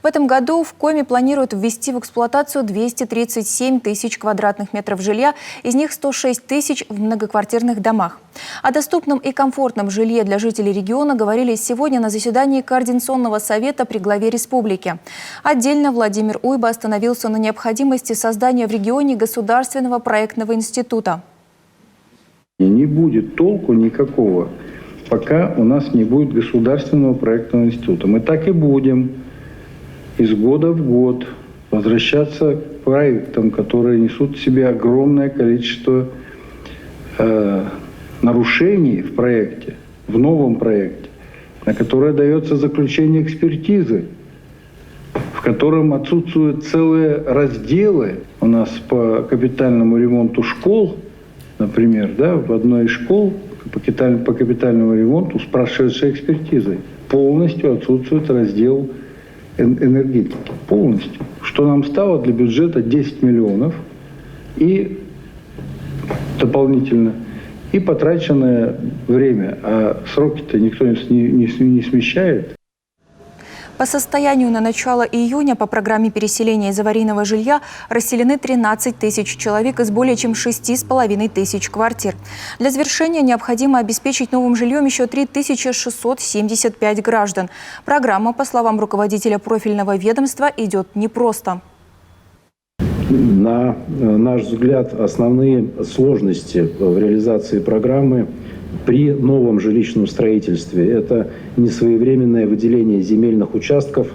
В этом году в Коми планируют ввести в эксплуатацию 237 тысяч квадратных метров жилья, из них 106 тысяч в многоквартирных домах. О доступном и комфортном жилье для жителей региона говорили сегодня на заседании Координационного совета при главе республики. Отдельно Владимир Уйба остановился на необходимости создания в регионе государственного проектного института. Не будет толку никакого, пока у нас не будет государственного проектного института. Мы так и будем из года в год возвращаться к проектам, которые несут в себе огромное количество нарушений в проекте, в новом проекте, на которое дается заключение экспертизы, в котором отсутствуют целые разделы у нас по капитальному ремонту школ, например, да, в одной из школ по капитальному ремонту с прошедшей экспертизой полностью отсутствует раздел энергетики. Полностью. Что нам стало для бюджета 10 миллионов и дополнительно, и потраченное время. А сроки-то никто не смещает. По состоянию на начало июня по программе переселения из аварийного жилья расселены 13 тысяч человек из более чем 6,5 тысяч квартир. Для завершения необходимо обеспечить новым жильем еще 3675 граждан. Программа, по словам руководителя профильного ведомства, идет непросто. На наш взгляд, основные сложности в реализации программы при новом жилищном строительстве – это несвоевременное выделение земельных участков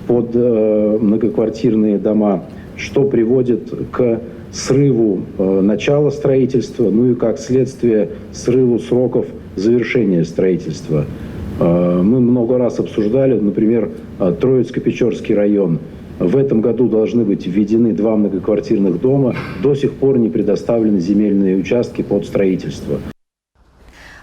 под многоквартирные дома, что приводит к срыву начала строительства, ну и как следствие срыву сроков завершения строительства. Мы много раз обсуждали, например, Троицко-Печорский район. В этом году должны быть введены 2 многоквартирных дома. До сих пор не предоставлены земельные участки под строительство.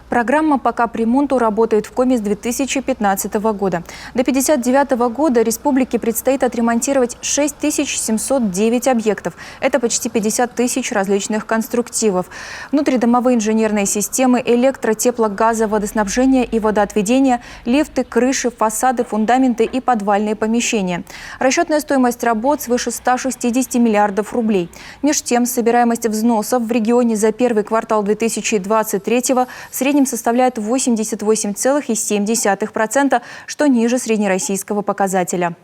Программа по капремонту работает в Коми с 2015 года. До 1959 года республике предстоит отремонтировать 6709 объектов. Это почти 50 тысяч различных конструктивов. Внутридомовые инженерные системы, электро-, тепло-, газо-, водоснабжение и водоотведение, лифты, крыши, фасады, фундаменты и подвальные помещения. Расчетная стоимость работ свыше 160 миллиардов рублей. Между тем, собираемость взносов в регионе за первый квартал 2023 в среднем составляет 88,7%, что ниже среднероссийского показателя.